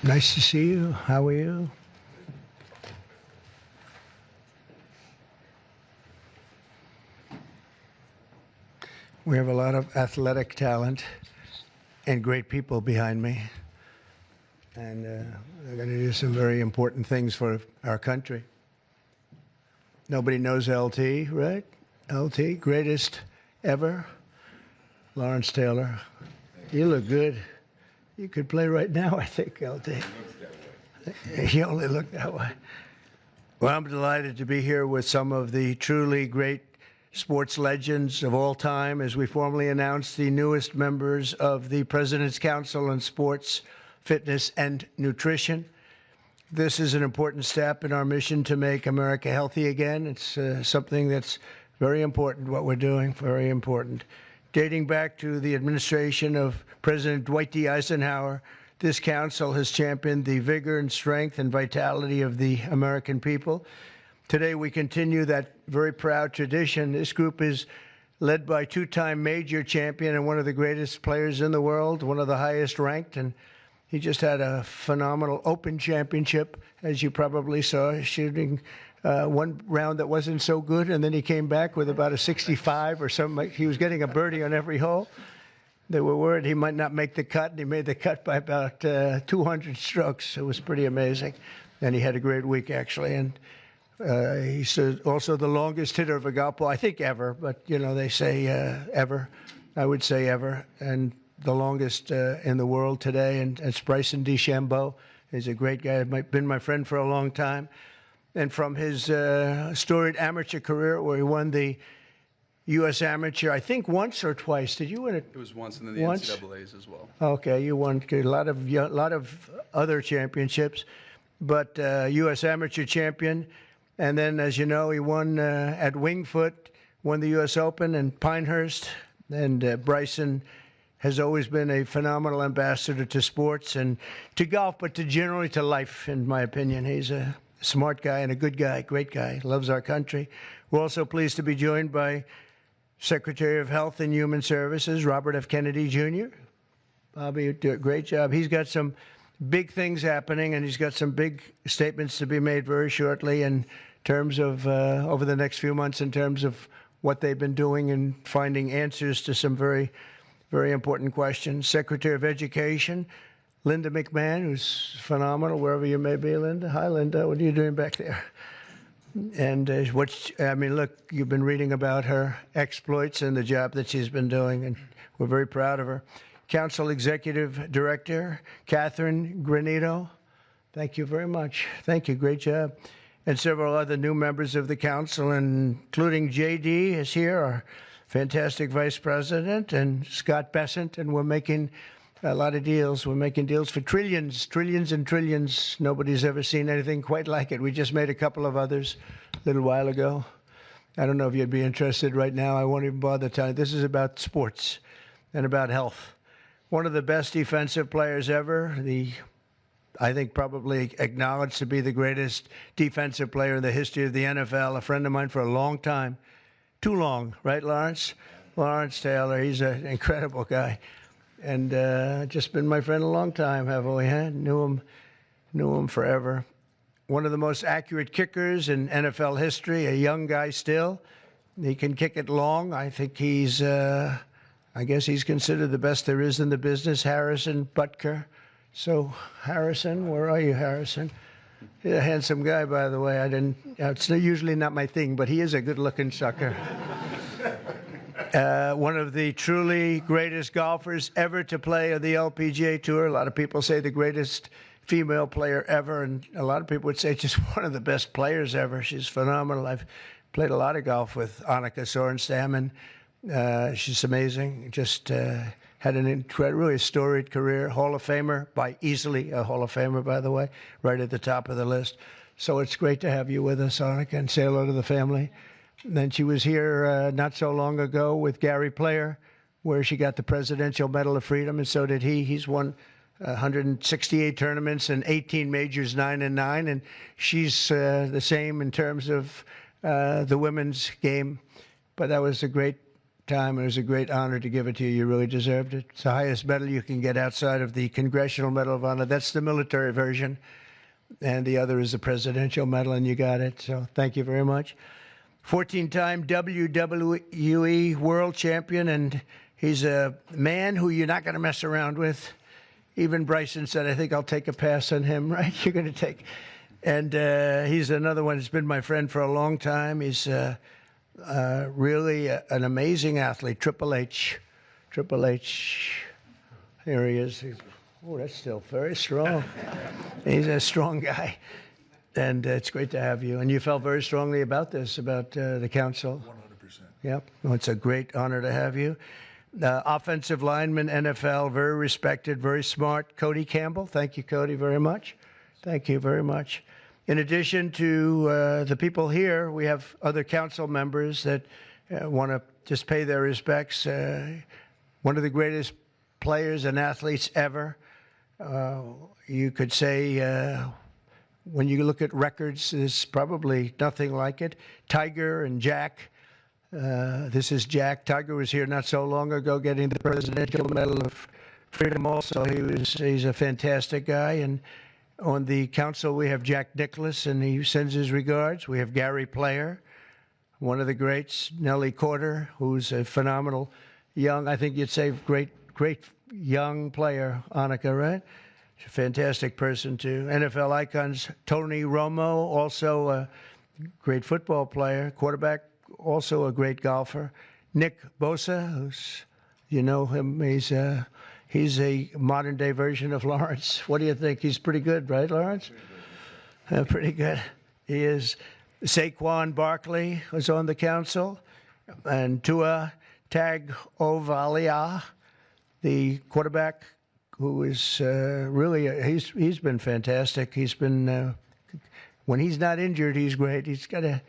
Nice to see you. How are you? We have a lot of athletic talent and great people behind me. And they're going to do some very important things for our country. Nobody knows LT, right? LT, greatest ever. Lawrence Taylor. You look good. You could play right now, I think, LT. You only look that way. Well, I'm delighted to be here with some of the truly great sports legends of all time as we formally announce the newest members of the President's Council on Sports, Fitness, and Nutrition. This is an important step in our mission to make America healthy again. It's something that's very important, what we're doing, very important. Dating back to the administration of President Dwight D. Eisenhower, this council has championed the vigor and strength and vitality of the American people. Today, we continue that very proud tradition. This group is led by two-time major champion and one of the greatest players in the world, one of the highest ranked, and he just had a phenomenal Open Championship, as you probably saw, shooting one round that wasn't so good, and then he came back with about a 65 or something. He was getting a birdie on every hole. They were worried he might not make the cut, and he made the cut by about 200 strokes. It was pretty amazing, and he had a great week, actually. And he's also the longest hitter of a golf ball, I think ever, but, you know, they say ever. I would say ever. And the longest in the world today, and it's Bryson DeChambeau. He's a great guy, been my friend for a long time. And from his storied amateur career, where he won the U.S. Amateur, I think once or twice. Did you win it? It was once, and then the NCAAs as well. Okay, you won a lot of other championships, but U.S. Amateur champion. And then, as you know, he won at Winged Foot, won the U.S. Open in Pinehurst. And Bryson has always been a phenomenal ambassador to sports and to golf, but generally to life, in my opinion. He's a smart guy and a good guy, great guy, loves our country. We're also pleased to be joined by Secretary of Health and Human Services, Robert F. Kennedy, Jr. Bobby, you do a great job. He's got some big things happening, and he's got some big statements to be made very shortly in terms of, over the next few months, in terms of what they've been doing and finding answers to some very, very important questions. Secretary of Education, Linda McMahon, who's phenomenal, wherever you may be, Linda. Hi, Linda. What are you doing back there? And look, you've been reading about her exploits and the job that she's been doing, and we're very proud of her. Council Executive Director, Catherine Granito. Thank you very much. Thank you. Great job. And several other new members of the council, including J.D. is here, our fantastic vice president, and Scott Bessent, and we're making a lot of deals. We're making deals for trillions, trillions and trillions. Nobody's ever seen anything quite like it. We just made a couple of others a little while ago. I don't know if you'd be interested right now. I won't even bother telling you. This is about sports and about health. One of the best defensive players ever, I think probably acknowledged to be the greatest defensive player in the history of the NFL, a friend of mine for a long time. Too long, right, Lawrence? Lawrence Taylor, he's an incredible guy. And just been my friend a long time, haven't we? Huh? Knew him forever. One of the most accurate kickers in NFL history, a young guy still. He can kick it long. I think I guess he's considered the best there is in the business, Harrison Butker. So, Harrison, where are you, Harrison? He's a handsome guy, by the way. It's usually not my thing, but he is a good-looking sucker. One of the truly greatest golfers ever to play on the LPGA Tour. A lot of people say the greatest female player ever, and a lot of people would say just one of the best players ever. She's phenomenal. I've played a lot of golf with Annika Sorenstam, and she's amazing. Just had an really storied career. Hall of Famer, by easily a Hall of Famer, by the way, right at the top of the list. So it's great to have you with us, Annika, and say hello to the family. And then she was here not so long ago with Gary Player, where she got the Presidential Medal of Freedom, and so did he. He's won 168 tournaments and 18 majors, 9-9, and she's the same in terms of the women's game. But that was a great time. It was a great honor to give it to you. You really deserved it. It's the highest medal you can get outside of the Congressional Medal of Honor. That's the military version. And the other is the Presidential Medal, and you got it. So thank you very much. 14-time WWE World Champion, and he's a man who you're not going to mess around with. Even Bryson said, I think I'll take a pass on him, right? You're going to take. And he's another one who's been my friend for a long time. He's really an amazing athlete. Triple H. Triple H. Here he is. Oh, that's still very strong. He's a strong guy. And it's great to have you. And you felt very strongly about this, about the council. 100%. Yep. Well, it's a great honor to have you. Offensive lineman, NFL, very respected, very smart, Cody Campbell. Thank you, Cody, very much. Thank you very much. In addition to the people here, we have other council members that want to just pay their respects. One of the greatest players and athletes ever. You could say, when you look at records, there's probably nothing like it. Tiger and Jack. This is Jack. Tiger was here not so long ago getting the Presidential Medal of Freedom also. He's a fantastic guy. And on the council, we have Jack Nicklaus, and he sends his regards. We have Gary Player, one of the greats. Nellie Corder, who's a phenomenal young, I think you'd say great young player. Annika, right? She's a fantastic person, too. NFL icons, Tony Romo, also a great football player. Quarterback, also a great golfer. Nick Bosa, who's, you know him, he's a modern-day version of Lawrence. What do you think? He's pretty good, right, Lawrence? Pretty good. He is. Saquon Barkley was on the council. And Tua Tagovailoa, the quarterback, who is really, he's been fantastic. He's been, when he's not injured, he's great. He's got to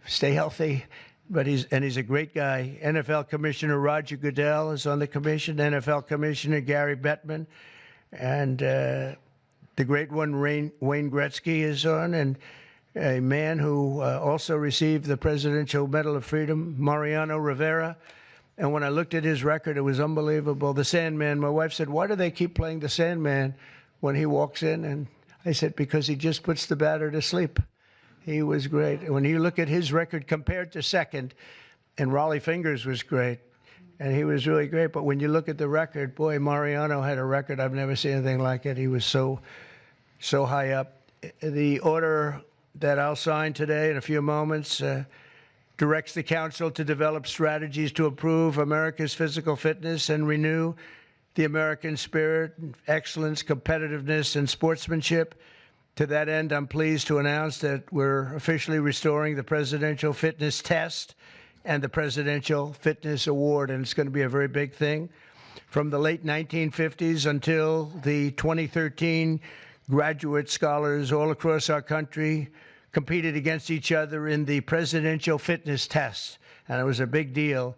stay healthy. But he's a great guy. NFL Commissioner Roger Goodell is on the commission. NFL Commissioner Gary Bettman, and the great one Wayne Gretzky is on, and a man who also received the Presidential Medal of Freedom, Mariano Rivera. And when I looked at his record, it was unbelievable. The Sandman. My wife said, "Why do they keep playing the Sandman when he walks in?" And I said, "Because he just puts the batter to sleep." He was great. When you look at his record compared to second, and Raleigh Fingers was great, and he was really great. But when you look at the record, boy, Mariano had a record. I've never seen anything like it. He was so high up. The order that I'll sign today in a few moments directs the council to develop strategies to improve America's physical fitness and renew the American spirit, excellence, competitiveness, and sportsmanship. To that end, I'm pleased to announce that we're officially restoring the Presidential Fitness Test and the Presidential Fitness Award, and it's going to be a very big thing. From the late 1950s until the 2013, graduate scholars all across our country competed against each other in the Presidential Fitness Test, and it was a big deal.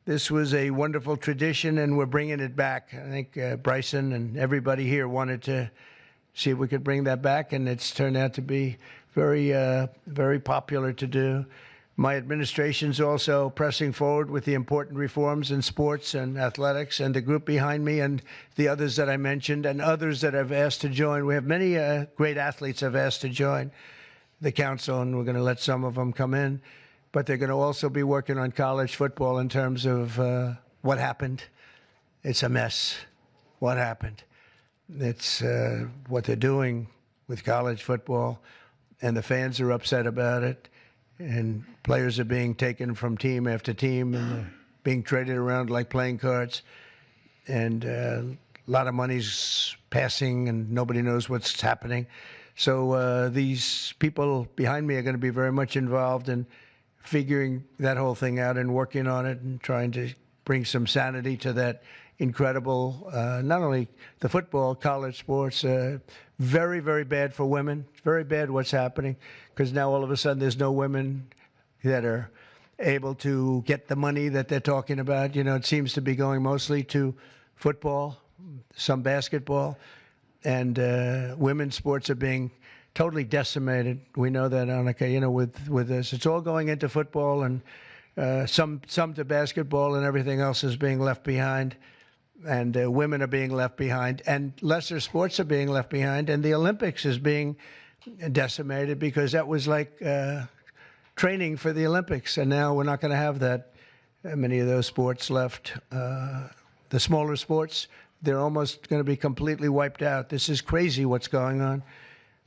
This was a wonderful tradition, and we're bringing it back. I think Bryson and everybody here wanted to see if we could bring that back, and it's turned out to be very popular to do. My administration's also pressing forward with the important reforms in sports and athletics, and the group behind me and the others that I mentioned and others that I've asked to join. We have many great athletes I've asked to join the council, and we're going to let some of them come in. But they're going to also be working on college football in terms of what happened. It's a mess. What happened? It's what they're doing with college football, and the fans are upset about it, and players are being taken from team after team, and they're being traded around like playing cards, and a lot of money's passing, and nobody knows what's happening. So these people behind me are going to be very much involved in figuring that whole thing out and working on it and trying to bring some sanity to that incredible, not only the football, college sports, very, very bad for women. It's very bad what's happening, because now all of a sudden there's no women that are able to get the money that they're talking about. You know, it seems to be going mostly to football, some basketball, and women's sports are being totally decimated. We know that, Annika, you know, with this. It's all going into football, and some to basketball, and everything else is being left behind. And women are being left behind, and lesser sports are being left behind, and the Olympics is being decimated because that was like training for the Olympics, and now we're not going to have that many of those sports left. The smaller sports, they're almost going to be completely wiped out. This is crazy what's going on.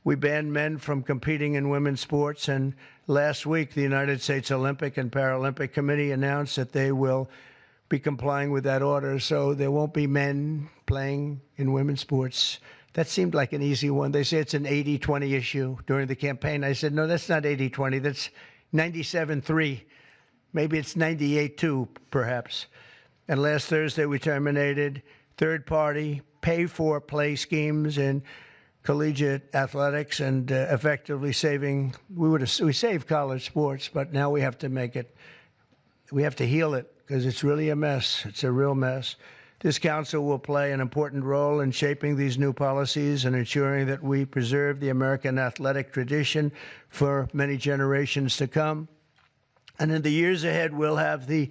We banned men from competing in women's sports, and last week the United States Olympic and Paralympic Committee announced that they will be complying with that order, so there won't be men playing in women's sports. That seemed like an easy one. They say it's an 80-20 issue during the campaign. I said, no, that's not 80-20. That's 97-3. Maybe it's 98-2, perhaps. And last Thursday, we terminated third-party pay-for-play schemes in collegiate athletics and effectively we saved college sports, but now we have to heal it, because it's really a mess. It's a real mess. This council will play an important role in shaping these new policies and ensuring that we preserve the American athletic tradition for many generations to come. And in the years ahead, we'll have the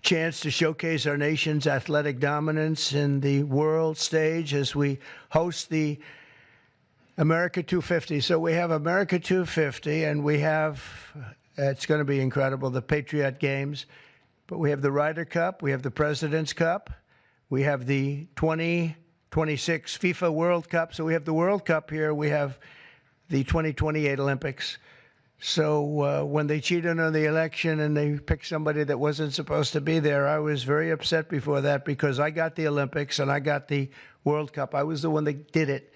chance to showcase our nation's athletic dominance in the world stage as we host the America 250. So we have America 250, and we have, it's going to be incredible, the Patriot Games. But we have the Ryder Cup, we have the President's Cup, we have the 2026 FIFA World Cup. So we have the World Cup here, we have the 2028 Olympics. So when they cheated on the election and they picked somebody that wasn't supposed to be there, I was very upset before that, because I got the Olympics and I got the World Cup. I was the one that did it.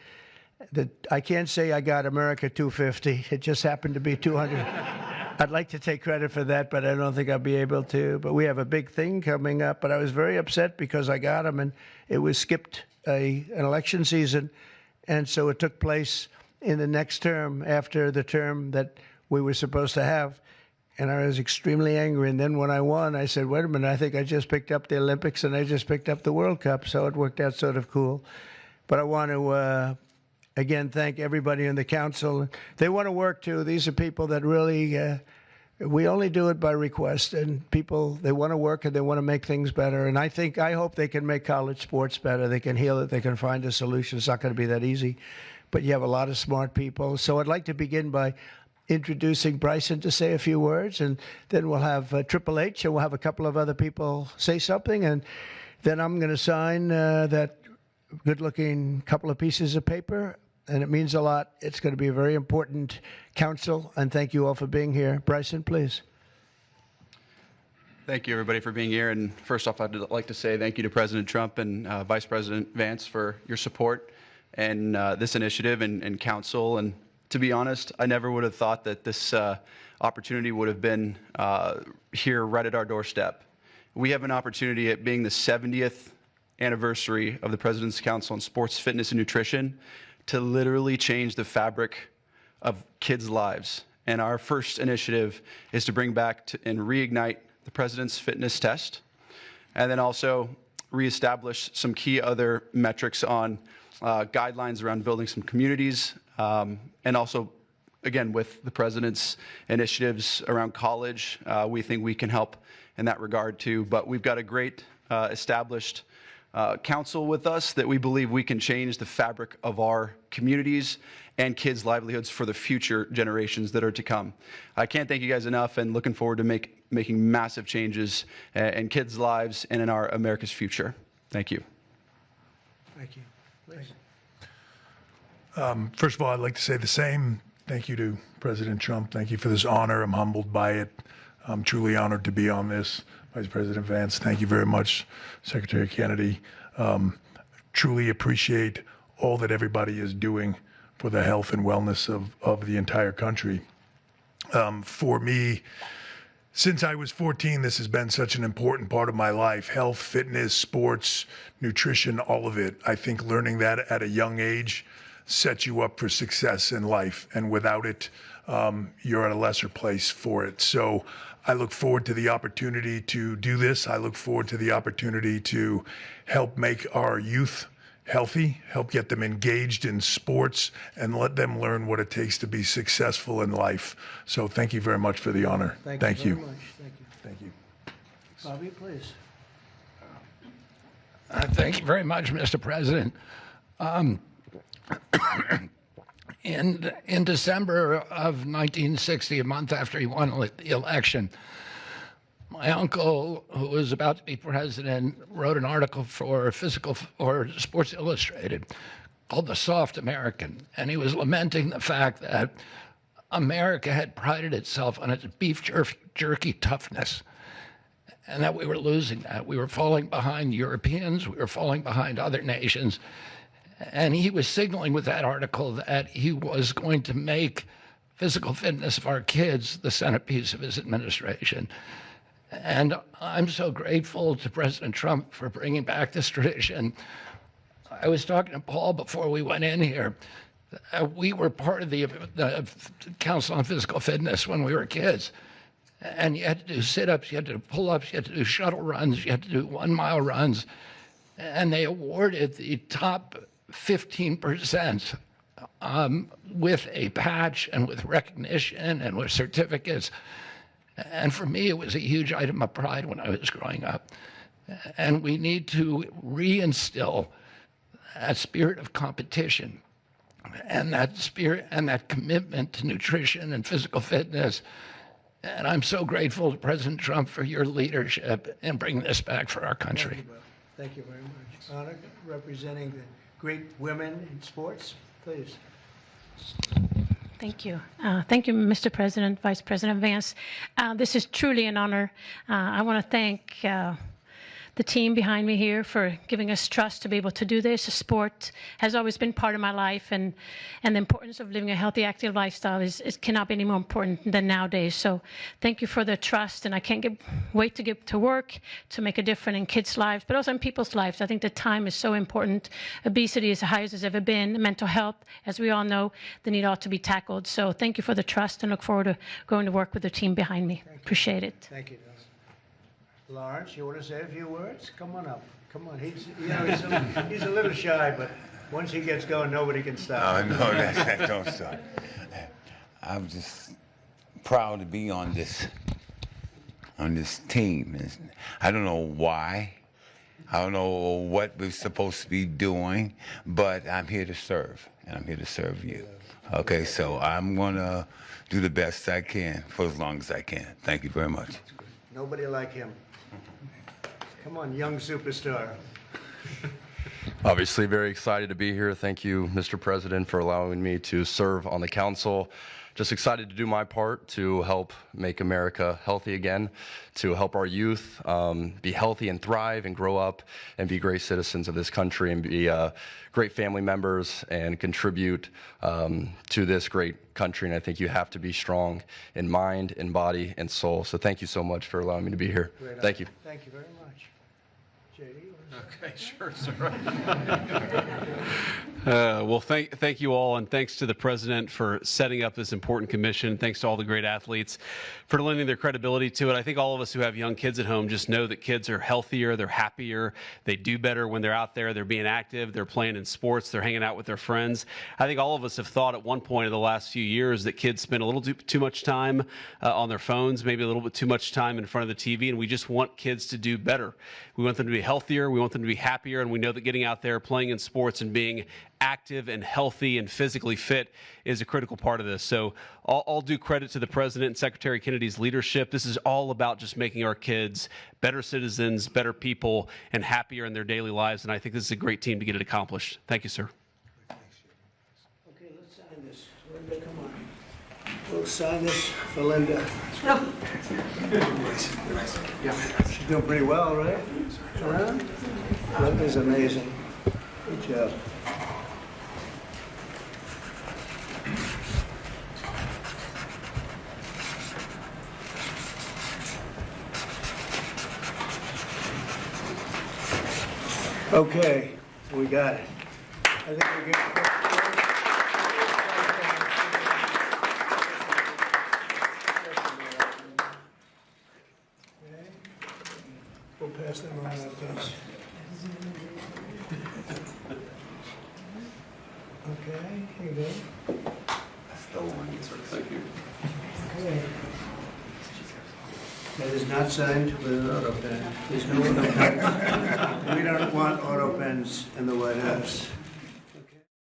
I can't say I got America 250. It just happened to be 200. I'd like to take credit for that, but I don't think I'll be able to. But we have a big thing coming up. But I was very upset because I got them, and it was skipped an election season. And so it took place in the next term, after the term that we were supposed to have. And I was extremely angry. And then when I won, I said, wait a minute, I think I just picked up the Olympics and I just picked up the World Cup. So it worked out sort of cool. But I want to again, thank everybody in the council. They want to work, too. These are people that really, we only do it by request. And people, they want to work and they want to make things better. And I hope they can make college sports better. They can heal it. They can find a solution. It's not going to be that easy. But you have a lot of smart people. So I'd like to begin by introducing Bryson to say a few words. And then we'll have Triple H, and we'll have a couple of other people say something. And then I'm going to sign that good-looking couple of pieces of paper, and it means a lot. It's going to be a very important council, and thank you all for being here. Bryson, please. Thank you, everybody, for being here. And first off, I'd like to say thank you to President Trump and Vice President Vance for your support and this initiative and council. And to be honest, I never would have thought that this opportunity would have been here right at our doorstep. We have an opportunity at being the 70th anniversary of the President's Council on Sports, Fitness, and Nutrition to literally change the fabric of kids' lives. And our first initiative is to bring back and reignite the President's Fitness Test, and then also reestablish some key other metrics on guidelines around building some communities, and also, again, with the President's initiatives around college, we think we can help in that regard too. But we've got a great established council with us that we believe we can change the fabric of our communities and kids' livelihoods for the future generations that are to come. I can't thank you guys enough, and looking forward to making massive changes in kids' lives and in our America's future. Thank you. Thank you. Please. First of all, I'd like to say the same. Thank you to President Trump. Thank you for this honor. I'm humbled by it. I'm truly honored to be on this. Vice President Vance, thank you very much. Secretary Kennedy, truly appreciate all that everybody is doing for the health and wellness of the entire country. For me, since I was 14, this has been such an important part of my life. Health, fitness, sports, nutrition, all of it. I think learning that at a young age sets you up for success in life. And without it, you're at a lesser place for it. So I look forward to the opportunity to do this. I look forward to the opportunity to help make our youth healthy, help get them engaged in sports, and let them learn what it takes to be successful in life. So thank you very much for the honor. Thank you. Thank you. Bobby, please. Thank you very much, Mr. President. In December of 1960, a month after he won the election, my uncle, who was about to be president, wrote an article for Sports Illustrated called "The Soft American," and he was lamenting the fact that America had prided itself on its beef jerky toughness, and that we were losing that. We were falling behind Europeans. We were falling behind other nations. And he was signaling with that article that he was going to make physical fitness of our kids the centerpiece of his administration. And I'm so grateful to President Trump for bringing back this tradition. I was talking to Paul before we went in here. We were part of the Council on Physical Fitness when we were kids. And you had to do sit-ups, you had to do pull-ups, you had to do shuttle runs, you had to do 1 mile runs. And they awarded the top 15% with a patch and with recognition and with certificates. And for me, it was a huge item of pride when I was growing up. And we need to reinstill that spirit of competition and that spirit and that commitment to nutrition and physical fitness. And I'm so grateful to President Trump for your leadership in bringing this back for our country. Thank you very much. Anna, representing the great women in sports, please. Thank you. Thank you, Mr. President, Vice President Vance. This is truly an honor. I want to thank the team behind me here for giving us trust to be able to do this. Sport has always been part of my life, and the importance of living a healthy, active lifestyle cannot be any more important than nowadays. So thank you for the trust, and I can't wait to get to work to make a difference in kids' lives, but also in people's lives. I think the time is so important. Obesity is the highest it's ever been. Mental health, as we all know, the need ought to be tackled. So thank you for the trust, and look forward to going to work with the team behind me. Appreciate it. Thank you. Lawrence, you want to say a few words? Come on up. Come on. He's a little shy, but once he gets going, nobody can stop. Oh, no, that don't stop. I'm just proud to be on this team. I don't know why. I don't know what we're supposed to be doing, but I'm here to serve, and I'm here to serve you. Okay, so I'm going to do the best I can for as long as I can. Thank you very much. Nobody like him. Come on, young superstar. Obviously very excited to be here. Thank you, Mr. President, for allowing me to serve on the council. Just excited to do my part to help make America healthy again, to help our youth be healthy and thrive and grow up and be great citizens of this country and be great family members and contribute to this great country. And I think you have to be strong in mind, in body, and soul. So thank you so much for allowing me to be here. Thank you. Thank you very much. JD? Okay, sure, sir. Well, thank you all, and thanks to the president for setting up this important commission. Thanks to all the great athletes for lending their credibility to it. I think all of us who have young kids at home just know that kids are healthier, they're happier, they do better when they're out there, they're being active, they're playing in sports, they're hanging out with their friends. I think all of us have thought at one point in the last few years that kids spend a little too much time on their phones, maybe a little bit too much time in front of the TV, and we just want kids to do better. We want them to be healthier, we want them to be happier, and we know that getting out there, playing in sports, and being active and healthy and physically fit is a critical part of this. So all due credit to the President and Secretary Kennedy's leadership. This is all about just making our kids better citizens, better people, and happier in their daily lives. And I think this is a great team to get it accomplished. Thank you, sir. Okay, let's sign this. Linda, come on. We'll sign this for Linda. She's doing pretty well, right? Linda's amazing. Good job. Okay, we got it. I think we're good. We'll pass them around, please. Okay, here you go. Thank you. Okay. That is not signed with an auto pen. There's no auto pens. We don't want auto pens in the White House.